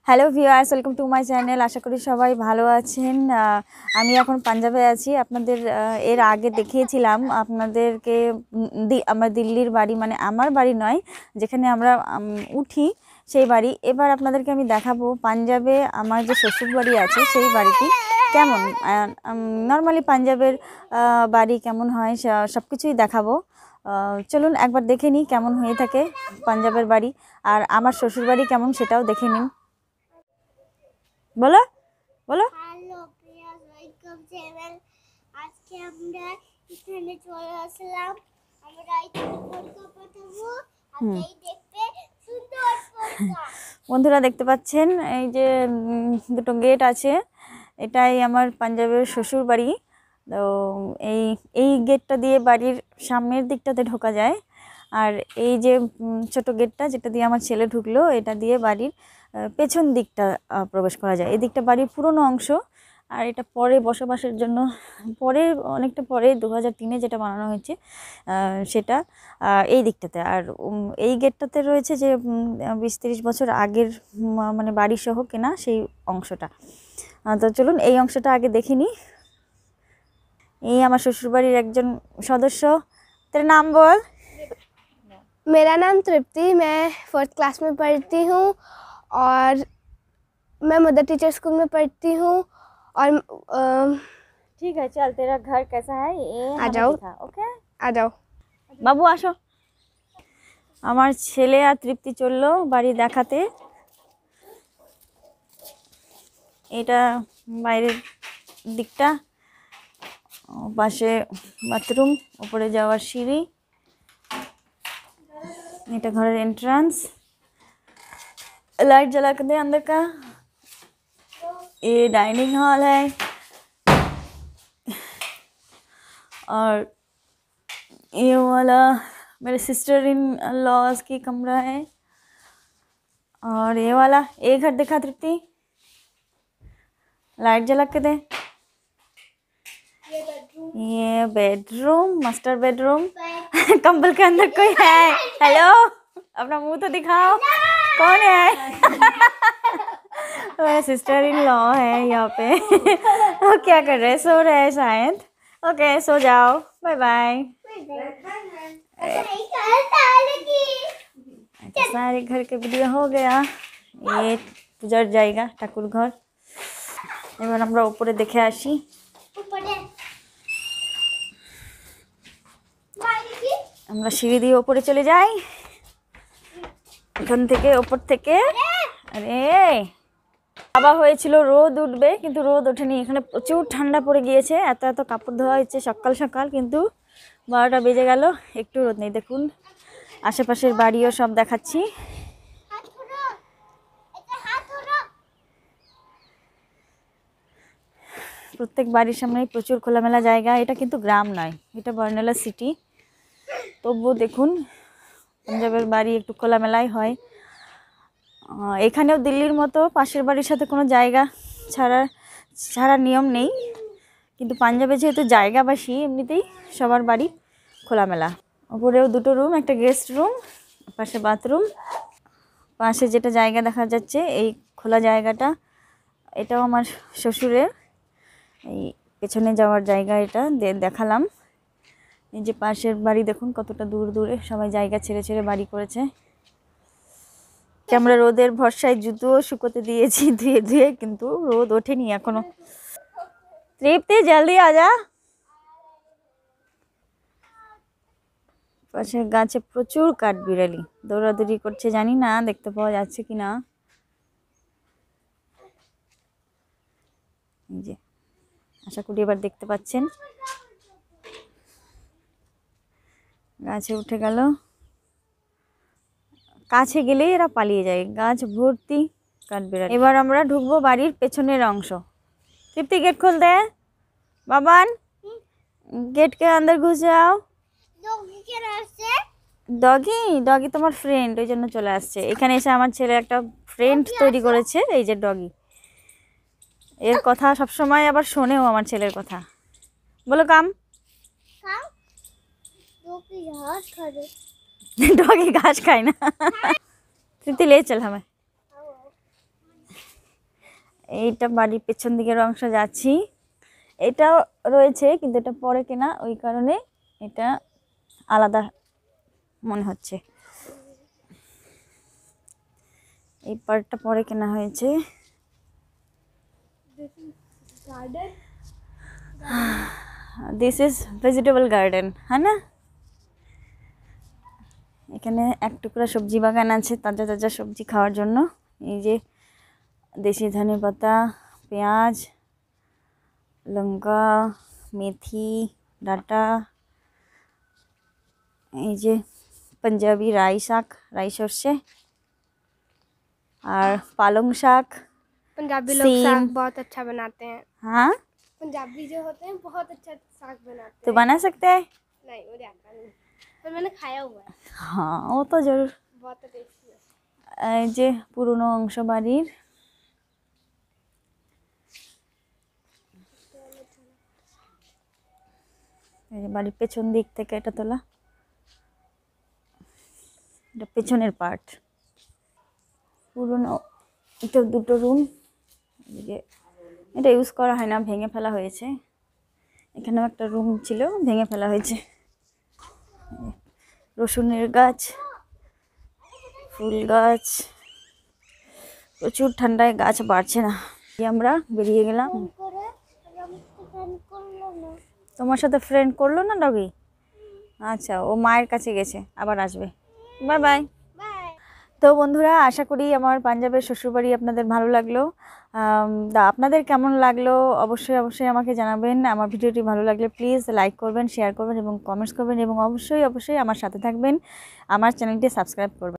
Hello viewers, welcome to my channel. আশা করি সবাই ভালো আছেন। আমি এখন পাঞ্জাবে আছি। আপনাদের এর আগে দেখিয়েছিলাম আপনাদেরকে আমার দিল্লির বাড়ি, মানে আমার বাড়ি নয়, যেখানে আমরা উঠি সেই বাড়ি। এবার আপনাদেরকে আমি দেখাবো পাঞ্জাবে আমার যে শ্বশুর বাড়ি আছে সেই বাড়িটি কেমন। নর্মালি পাঞ্জাবের বাড়ি কেমন হয় সব কিছুই দেখাবো। চলুন একবার দেখে নিই কেমন হয়ে থাকে পাঞ্জাবের বাড়ি, আর আমার শ্বশুর বাড়ি কেমন সেটাও দেখে নিন। বলো বলো। Hello Prius, welcome channel. আজকে আমরা এখানে চলে আসলাম। আমরা এখানে ফটো পাঠাবো, আপনি দেখতে সুন্দর ফটো। বন্ধুরা দেখতে পাচ্ছেন এই যে দুটো গেট আছে, এটাই আমার পাঞ্জাবের শ্বশুর বাড়ি। তো এই এই গেটটা দিয়ে বাড়ির সামনের দিকটাতে ঢোকা যায়, আর এই যে ছোট গেটটা যেটা দিয়ে আমার ছেলে ঢুকলো, এটা দিয়ে বাড়ির পেছন দিকটা প্রবেশ করা যায়। এই দিকটা বাড়ির পুরনো অংশ, আর এটা পরে বসবাসের জন্য পরে অনেকটা পরে 2003-এ যেটা বানানো হয়েছে সেটা এই দিকটাতে। আর এই গেটটাতে রয়েছে যে 20-30 বছর আগের মানে বাড়িসহ কেনা সেই অংশটা। তো চলুন এই অংশটা আগে দেখে নিই। এই আমার শ্বশুরবাড়ির একজন সদস্য। তোর নাম বল। मेरा नाम तृप्ति, मैं 4th क्लास में पढ़ती हूँ और मैं मदर टीचर स्कूल में पढ़ती हूँ। और ठीक है, चल तेरा घर कैसा है ये आ जाओ। ओके आ जाओ বাবু আসো। আমার ছেলে আর তৃপ্তি চললো বাড়ি দেখাতে। এটা বাইরের দিকটা, পাশে বাথরুম, উপরে যাওয়ার সিঁড়ি, এটা ঘরের एंट्रेंस। लाइट जला के दे अंदर का। ये डाइनिंग हॉल है और ये वाला मेरे सिस्टर इन लॉज की कमरा है। और ये वाला एक घर दिखा तृप्ति, लाइट जला के दे। ये बेडरूम, मास्टर बेडरूम। कंबल के अंदर कोई है? हेलो, अपना मुंह तो दिखाओ, कौन है? मेरा सिस्टर इन लॉ है यहाँ पे। वो क्या कर रहे हैं? सो रहे हैं शायद। ओके, सो जाओ, बाय बाय। सारे घर के वीडियो हो गया। ये गुजर जाएगा ठाकुर घर। এবার আমরা উপরে দেখে আসি। আমরা সিঁড়ি দিয়ে উপরে চলে যাই। এখান থেকে উপর থেকে আরে বাবা হয়েছিল রোদ উঠবে, কিন্তু রোদ ওঠেনি। এখানে প্রচুর ঠান্ডা পড়ে গিয়েছে। এত এত কাপড় ধোয়া হচ্ছে সকাল সকাল, কিন্তু 12টা বেজে গেল, একটু রোদ নেই। দেখুন আশেপাশের বাড়িও সব দেখাচ্ছি। প্রত্যেক বাড়ির সামনেই প্রচুর খোলামেলা জায়গা। এটা কিন্তু গ্রাম নয়, এটা বার্নালা সিটি। তবুও দেখুন পাঞ্জাবের বাড়ি একটু খোলামেলাই হয়। এখানেও দিল্লির মতো পাশের বাড়ির সাথে কোনো জায়গা ছাড়ার নিয়ম নেই, কিন্তু পাঞ্জাবে যেহেতু জায়গা বেশি, এমনিতেই সবার বাড়ি খোলামেলা। ওপরেও দুটো রুম, একটা গেস্ট রুম, পাশে বাথরুম। পাশে যেটা জায়গা দেখা যাচ্ছে এই খোলা জায়গাটা, এটাও আমার শ্বশুরের। এই পেছনে যাওয়ার জায়গা এটা দেখালাম। এই যে পাশের বাড়ি দেখুন কতটা দূর দূরে, সবাই জায়গা ছেড়ে ছেড়ে বাড়ি করেছে। আমরা রোদের ভরসায় জুতোও শুকোতে দিয়েছি ধুয়ে ধুয়ে, কিন্তু রোদ ওঠেনি এখনো। তৃপ্তি জলদি আজা। পাশে গাছে প্রচুর কাঠবিড়ালি দৌড়াদৌড়ি করছে, জানি না দেখতে পাওয়া যাচ্ছে কি না। এই যে আশা করি এবার দেখতে পাচ্ছেন। গাছে উঠে গেল, কাছে গেলেই এরা পালিয়ে যায়, গাছ ভর্তি কাঠবিড়ালি। এবার আমরা ঢুকবো বাড়ির পেছনের অংশ। তৃপ্তি गेट खोल दे। बाबन गेट के अंदर घुस जाओ। ডগি ডগি তোমার ফ্রেন্ড, ওই জন্য চলে আসছে। এখানে এসে আমার ছেলে একটা ফ্রেন্ড তৈরি করেছে, এই যে ডগি। এর কথা সবসময় আবার শোনেও আমার ছেলের কথা। বলো কাম। डॉगी घास खाए ना। तृप्ति ले चल हमें। এইটা বাড়ির পেছন দিকের অংশ যাচ্ছি। এটাও রয়েছে কিন্তু এটা পরে কেনা, ওই কারণে এটা আলাদা মনে হচ্ছে। এই পার্টটা পরে কেনা হয়েছে। দিস ইজ ভেজিটেবল গার্ডেন, হ্যাঁ না? এখানে এক টুকরা সবজি বাগান আছে, তাজা তাজা সবজি খাওয়ার জন্য। এই যে দেশি ধনে পাতা, পেঁয়াজ, লঙ্কা, মেথি, ডাঁটা, এই যে পাঞ্জাবি রাই শাক, রাই সর্ষে, और पालंग शाक। पंजाबी लोग साग बहुत अच्छा बनाते हैं। हाँ, पंजाबी जो होते हैं बहुत अच्छा साग बनाते तो बना सकते हैं। नहीं मुझे आता नहीं, पर मैंने खाया हुआ है, हाँ, वो तो जरूर। बहुत टेस्टी है। এই যে পুরনো অংশ বাড়ির। এই যে বাড়ির পেছন দিক থেকে এটা তোলা, এটা পেছনের পার্ট। পুরনো এটা দুটো রুম, এদিকে এটা ইউজ করা হয় না, ভেঙে ফেলা হয়েছে। এখানেও একটা রুম ছিল, ভেঙে ফেলা হয়েছে। রসুনের গাছ, ফুল গাছ, প্রচুর ঠান্ডায় গাছ বাড়ছে না। আমরা বেরিয়ে গেলাম। করে আমাকে ফোন করলো না। তোমার সাথে ফ্রেন্ড করলো না ডগি? আচ্ছা, ও মায়ের কাছে গেছে, আবার আসবে। Bye bye. বাই। তো বন্ধুরা, আশা করি আমার পাঞ্জাবের শ্বশুরবাড়ি আপনাদের ভালো লাগলো। আপনাদের কেমন লাগলো অবশ্যই অবশ্যই আমাকে জানাবেন। আমার ভিডিওটি ভালো লাগলে প্লিজ লাইক করবেন, শেয়ার করবেন এবং কমেন্টস করবেন, এবং অবশ্যই অবশ্যই আমার সাথে থাকবেন, আমার চ্যানেলটি সাবস্ক্রাইব করবেন।